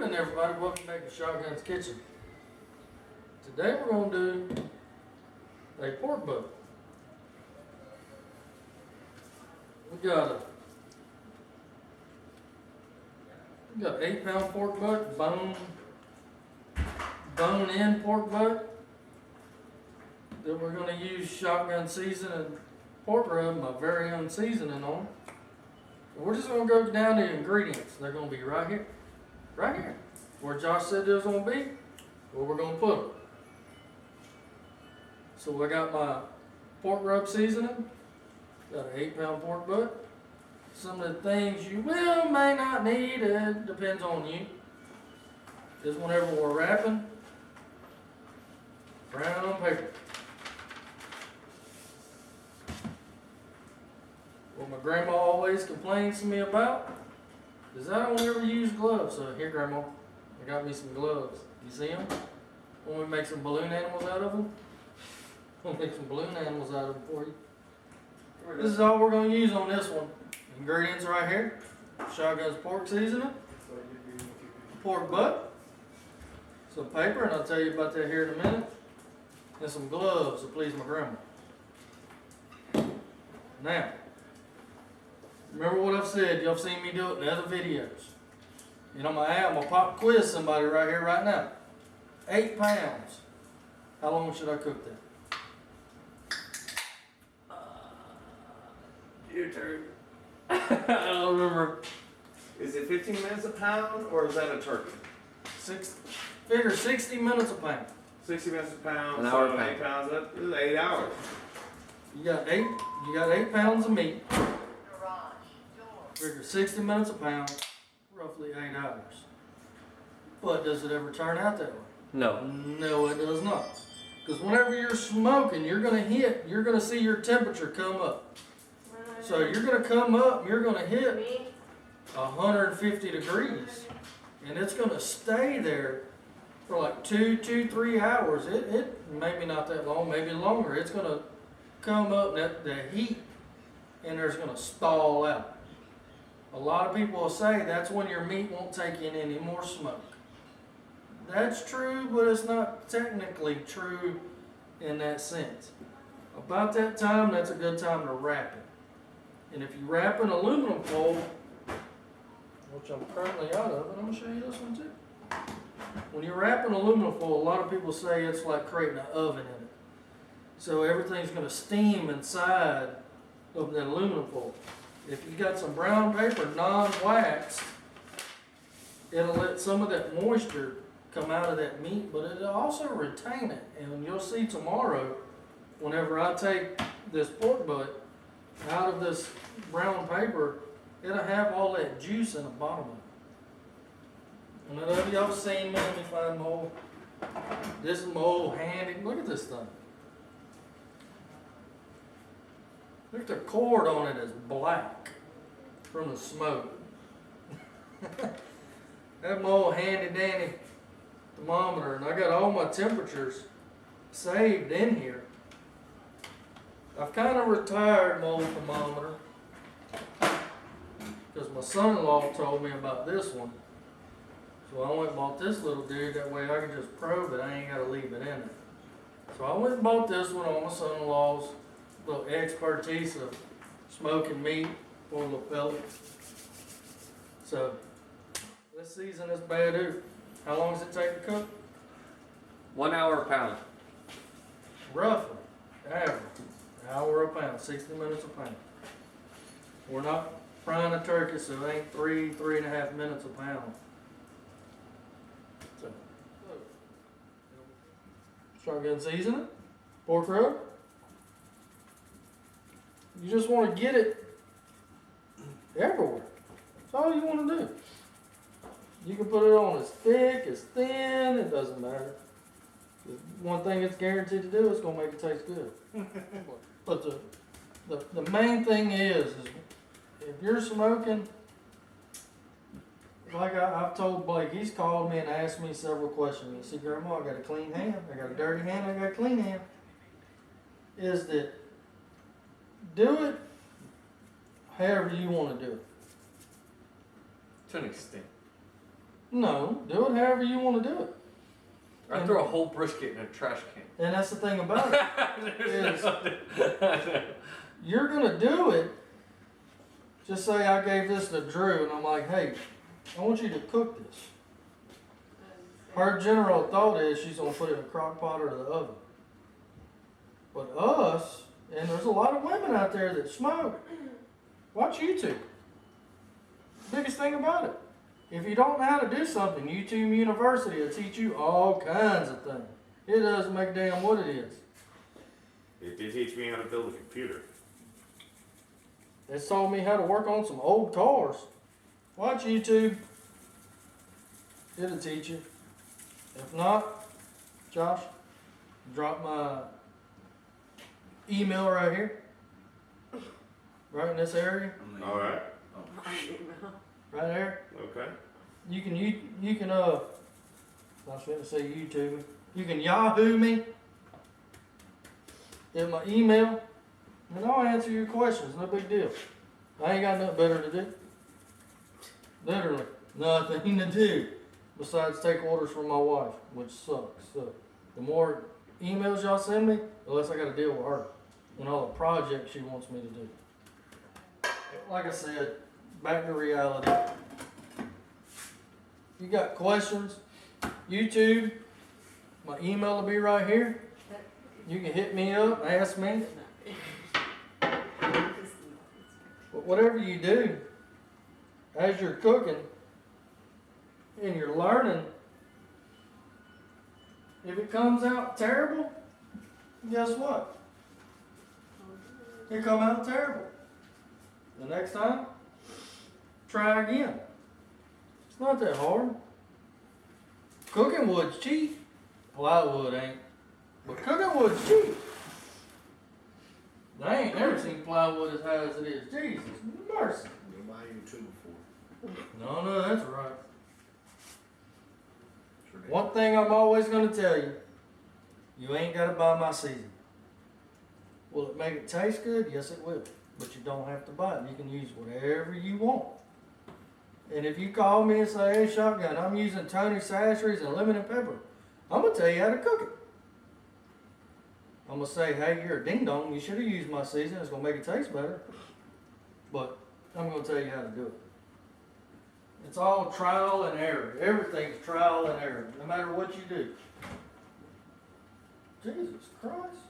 evening, everybody. Welcome back to Shotgun's Kitchen. Today we're going to do a pork butt. We got an 8-pound pork butt, bone-in pork butt that we're going to use Shotgun seasoning pork rub, my very own seasoning on. We're just going to go down the ingredients. They're going to be right here. Right here. Where Josh said they was going to be, where we're going to put them. So I got my pork rub seasoning. Got an 8-pound pork butt. Some of the things you may not need, it depends on you. Is whenever we're wrapping, brown paper. What my grandma always complains to me about is I don't ever use gloves. So here, Grandma, I got me some gloves. You see them? Want me to make some balloon animals out of them? I'm gonna make some balloon animals out of them for you. This is all we're gonna use on this one. Ingredients right here: Shotgun's pork seasoning, pork butt, some paper, and I'll tell you about that here in a minute, and some gloves to please my grandma. Now, remember what I've said. Y'all seen me do it in other videos. And I'm gonna pop quiz somebody right here, right now. 8 pounds. How long should I cook that? Your turn. I don't remember. Is it 15 minutes a pound or is that a turkey? Figure 60 minutes a pound. 60 minutes a pound. An hour a pound. 8 pounds. That is 8 hours. You got 8 pounds of meat. Figure 60 minutes a pound, roughly 8 hours. But does it ever turn out that way? No. No, it does not. Because whenever you're smoking, you're gonna see your temperature come up. So you're gonna come up, you're gonna hit 150 degrees, and it's gonna stay there for like 3 hours. It maybe not that long, maybe longer. It's gonna come up, that heat, and there's gonna stall out. A lot of people will say that's when your meat won't take in any more smoke. That's true, but it's not technically true in that sense. About that time, that's a good time to wrap it. And if you wrap in aluminum foil, which I'm currently out of, and I'm going to show you this one too. When you wrap in aluminum foil, a lot of people say it's like creating an oven in it. So everything's going to steam inside of that aluminum foil. If you've got some brown paper, non-waxed, it'll let some of that moisture come out of that meat, but it'll also retain it. And you'll see tomorrow, whenever I take this pork butt out of this brown paper, it'll have all that juice in the bottom of it. And whenever y'all seen me, let me find my old, this is my old handy, look at this thing. Look at the cord on it is black from the smoke. That's my old handy dandy thermometer, and I got all my temperatures saved in here. I've kind of retired my old thermometer because my son-in-law told me about this one. So I went and bought this little dude, that way I can just probe it, I ain't got to leave it in it. So I went and bought this one on my son-in-law's little expertise of smoking meat for a little pellet. So let's season this bad ooh. How long does it take to cook? 1 hour a pound. Roughly, average, an hour a pound, 60 minutes a pound. We're not frying a turkey, so it ain't 3.5 minutes a pound. So, shotgun seasoning, pork rub. You just want to get it everywhere. That's all you want to do. You can put it on as thick, as thin, it doesn't matter. One thing it's guaranteed to do is going to make it taste good. But the main thing is if you're smoking, like I've told Blake, he's called me and asked me several questions. He said, Grandma, I got a clean hand, I got a dirty hand, I got a clean hand. Is that do it however you want to do it. To an extent. No, do it however you want to do it. I throw a whole brisket in a trash can. And that's the thing about it. is you're gonna do it. Just say I gave this to Drew, and I'm like, hey, I want you to cook this. Her general thought is she's gonna put it in a crock pot or the oven. But us, and there's a lot of women out there that smoke. Watch YouTube. Biggest thing about it. If you don't know how to do something, YouTube University will teach you all kinds of things. It doesn't make damn what it is. It did teach me how to build a computer. It's taught me how to work on some old cars. Watch YouTube. It'll teach you. If not, Josh, drop my email right here. Right in this area. All right. Right there. Okay. You can I was going to say YouTube me. You can Yahoo me. Get my email. And I'll answer your questions. No big deal. I ain't got nothing better to do. Literally. Nothing to do. Besides take orders from my wife, which sucks. So the more emails y'all send me, the less I got to deal with her and all the projects she wants me to do. Like I said, back to reality. You got questions? YouTube, my email will be right here. You can hit me up, ask me. But whatever you do, as you're cooking and you're learning, if it comes out terrible, guess what? It come out terrible. The next time, try again. It's not that hard. Cooking wood's cheap. Plywood ain't. But cooking wood's cheap. I ain't never seen plywood as high as it is. Jesus mercy. We'll buy you two before. No, that's right. One thing I'm always going to tell you, you ain't got to buy my season. Will it make it taste good? Yes, it will. But you don't have to buy it. You can use whatever you want. And if you call me and say, hey, Shotgun, I'm using Tony Sasheries and lemon and pepper, I'm going to tell you how to cook it. I'm going to say, hey, you're a ding-dong. You should have used my season. It's going to make it taste better. But I'm going to tell you how to do it. It's all trial and error. Everything's trial and error, no matter what you do. Jesus Christ.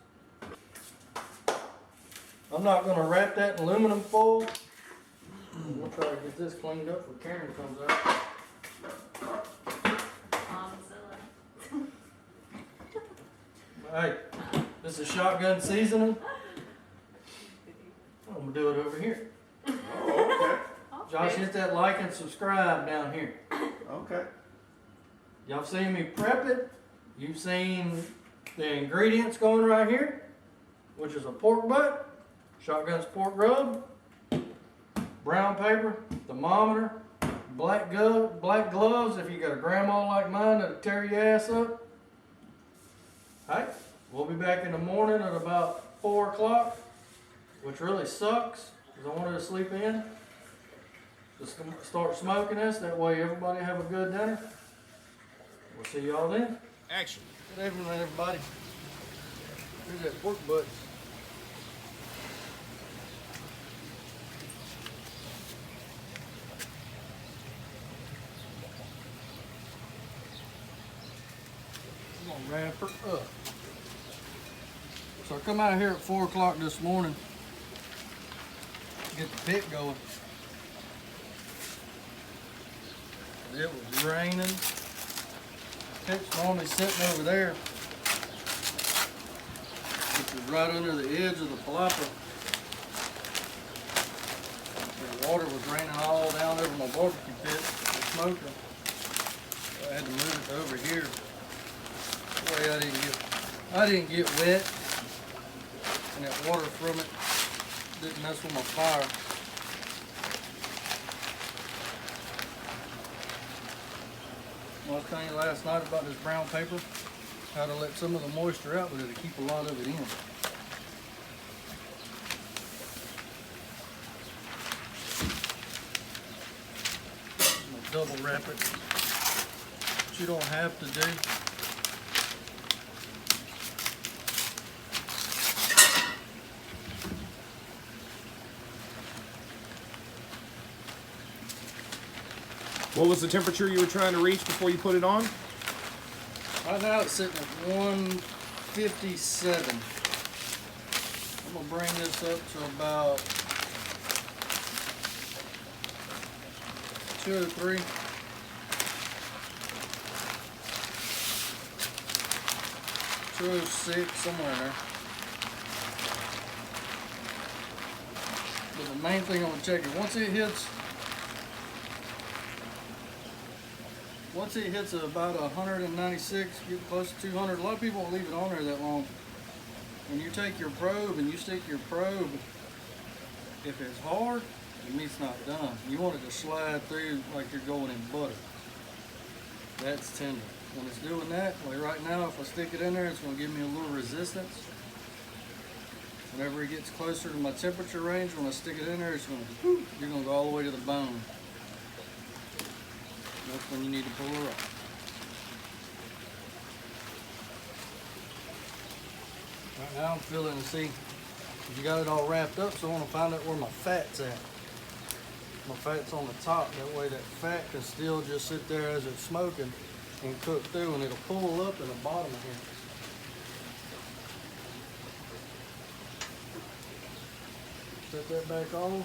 I'm not going to wrap that in aluminum foil. I'm going to try to get this cleaned up before Karen comes out. Hey, this is shotgun seasoning. I'm going to do it over here. Oh, Josh, hit that like and subscribe down here. okay. Okay. Y'all seen me prep it. You've seen the ingredients going right here, which is a pork butt, Shotgun's pork rub, brown paper, thermometer, black gloves if you got a grandma like mine that'll tear your ass up. Hey, we'll be back in the morning at about 4 o'clock, which really sucks because I wanted to sleep in. Just start smoking this, that way everybody have a good dinner. We'll see y'all then. Action. Good evening, everybody. Here's that pork butt. I'm gonna wrap her up. So I come out here at 4 o'clock this morning, get the pit going. It was raining. The pit's normally sitting over there, which is right under the edge of the palapa. The water was raining all down over my barbecue pit, the smoker. So I had to move it to over here. That way I didn't get wet, and that water from it didn't mess with my fire. I was telling you last night about this brown paper, how to let some of the moisture out, but it'll keep a lot of it in. I'm gonna double wrap it. you don't have to do. What was the temperature you were trying to reach before you put it on? Right now it's sitting at 157. I'm gonna bring this up to about 203. Somewhere in there. But the main thing I'm gonna check is once it hits about 196, get close to 200. A lot of people won't leave it on there that long. When you take your probe and you stick your probe, if it's hard, the meat's not done. You want it to slide through like you're going in butter. That's tender. When it's doing that, like right now, if I stick it in there, it's going to give me a little resistance. Whenever it gets closer to my temperature range, when I stick it in there, it's going to, you're going to go all the way to the bone. That's when you need to pull it off. Right now I'm feeling to see if you got it all wrapped up, so I want to find out where my fat's at. My fat's on the top, that way that fat can still just sit there as it's smoking and cook through, and it'll pull up in the bottom of here. Set that back on.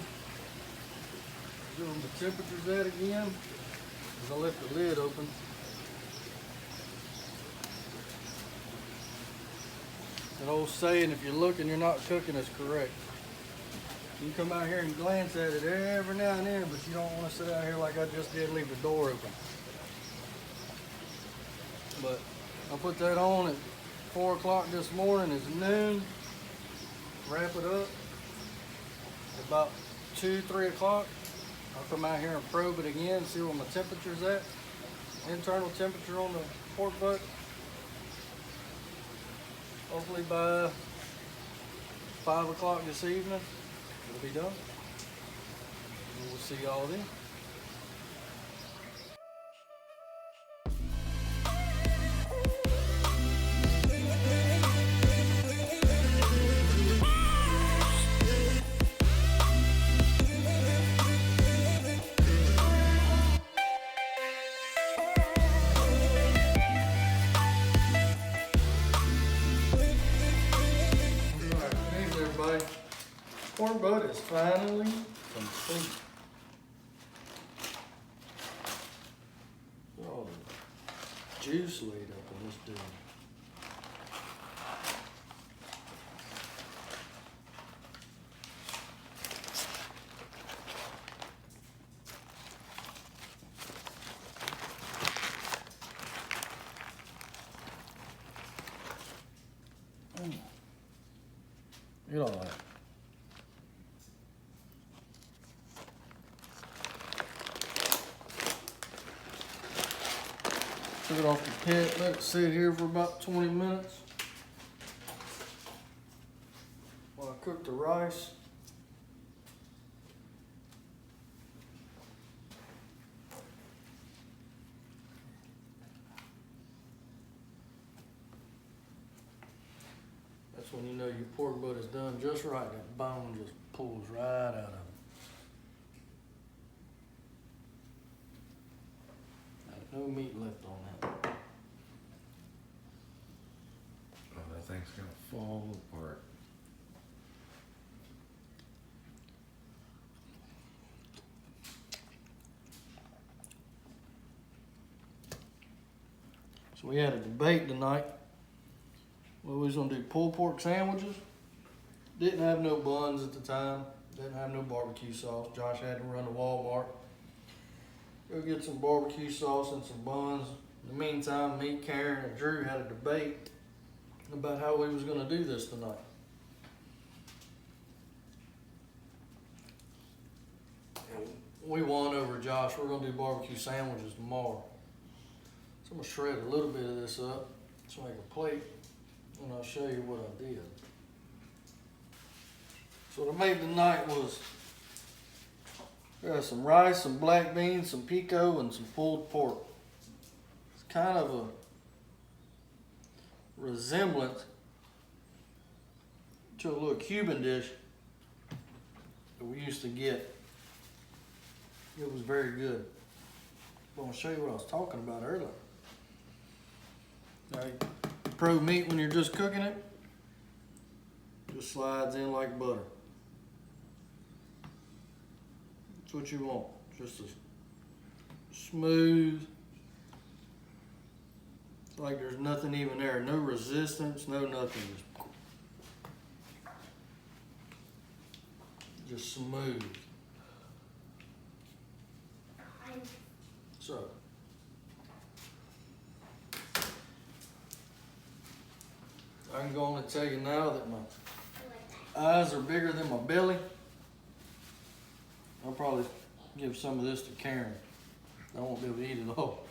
Give them the temperatures at again. I left the lid open. That old saying, if you're looking, you're not cooking, is correct. You can come out here and glance at it every now and then, but you don't want to sit out here like I just did, leave the door open. But I put that on at 4 o'clock this morning. It's noon. Wrap it up. About 2, 3 o'clock. I'll come out here and probe it again and see where my temperature's at. Internal temperature on the pork butt. Hopefully by 5 o'clock this evening, it'll be done. And we'll see y'all then. Pork butt is finally complete. Look at all the juice laid up in this dude. Look at all that. Took it off the pit, let it sit here for about 20 minutes while I cook the rice. That's when you know your pork butt is done just right. That bone just pulls right out of it. No meat left on that. Oh, that thing's gonna fall apart. So we had a debate tonight. We was gonna do pulled pork sandwiches. Didn't have no buns at the time. Didn't have no barbecue sauce. Josh had to run to Walmart. Go get some barbecue sauce and some buns. In the meantime, me, Karen, and Drew had a debate about how we was gonna do this tonight. And we won over Josh. We're gonna do barbecue sandwiches tomorrow. So I'm gonna shred a little bit of this up to make a plate, and I'll show you what I did. So what I made tonight was some rice, some black beans, some pico, and some pulled pork. It's kind of a resemblance to a little Cuban dish that we used to get. It was very good. I'm gonna show you what I was talking about earlier. Now, pro meat, when you're just cooking it, just slides in like butter. That's what you want. Just a smooth. It's like there's nothing even there. No resistance, no nothing. Just smooth. So, I can go on and tell you now that my eyes are bigger than my belly. I'll probably give some of this to Karen. I won't be able to eat it all.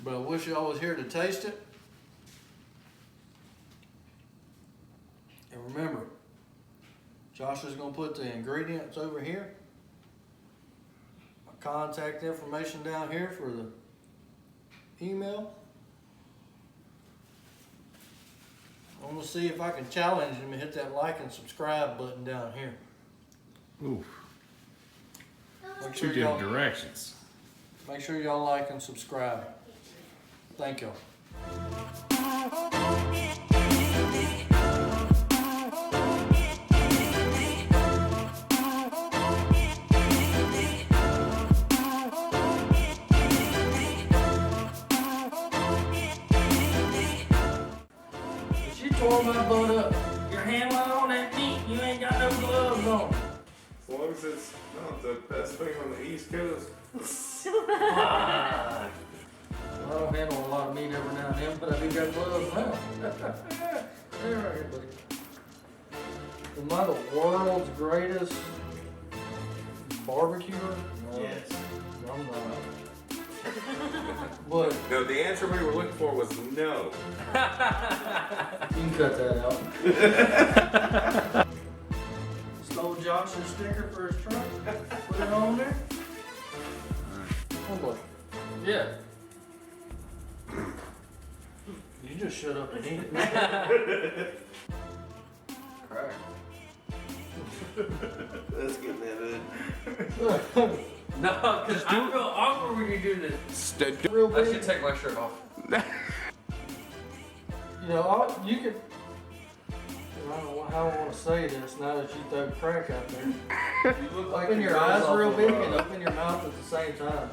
But I wish y'all was here to taste it. And remember, Josh is going to put the ingredients over here. My contact information down here for the email. I'm going to see if I can challenge him and hit that like and subscribe button down here. Oof. Make Two sure y'all, different directions. make sure y'all like and subscribe. Thank y'all. She tore my butt up. Your hand went on that meat. You ain't got no gloves on. As long as it's not the best thing on the East Coast. I don't handle a lot of meat every now and then, but I do got gloves now. There, right here, buddy. Am I the world's greatest barbecuer? No, Yes. I'm not. But No, the answer we were looking for was no. you can cut that out. Stole Josh's sticker for his truck. Put it on there. Oh boy. Yeah. You just shut up and eat it. Crack. Let's get that in. No, because I feel awkward when you do this. Real I big. should take my shirt off. You know, you could. I don't know how I want to say this now that you throw crack out there. You look like Open the your girls eyes off real of, big and open your mouth at the same time.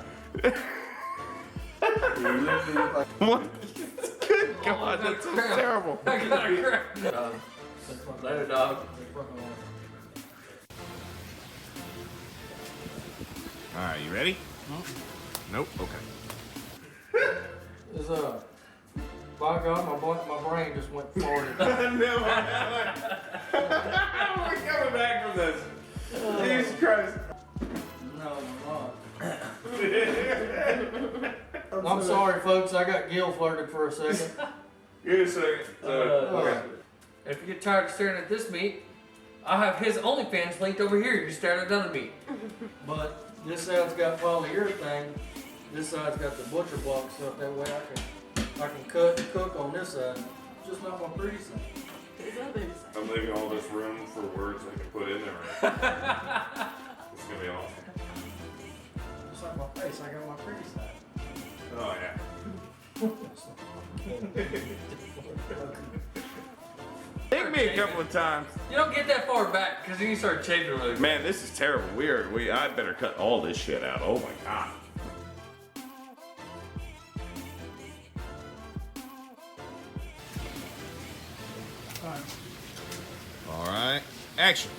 You literally look like. What? Good God, that's so terrible. I got a crack. Later, dog. All right, you ready? Nope. Okay. Is by God, my brain just went farted. No, we're coming back from this. Jesus Christ. No, I'm not. I'm sorry, folks. I got Gil flirted for a second. Give me a second. Okay. If you get tired of staring at this meat, I have his OnlyFans linked over here. You stare at another meat. But this side's got polyurethane. This side's got the butcher block stuff. That way I can cut and cook on this side. Just not my pretty side. I'm leaving all this room for words I can put in there. It's gonna be awesome. Just like my face, I got my pretty side. Oh yeah. Take me a couple of times. You don't get that far back because then you start chafing really. Man, this is terrible. I better cut all this shit out. Oh my God. All right. Action.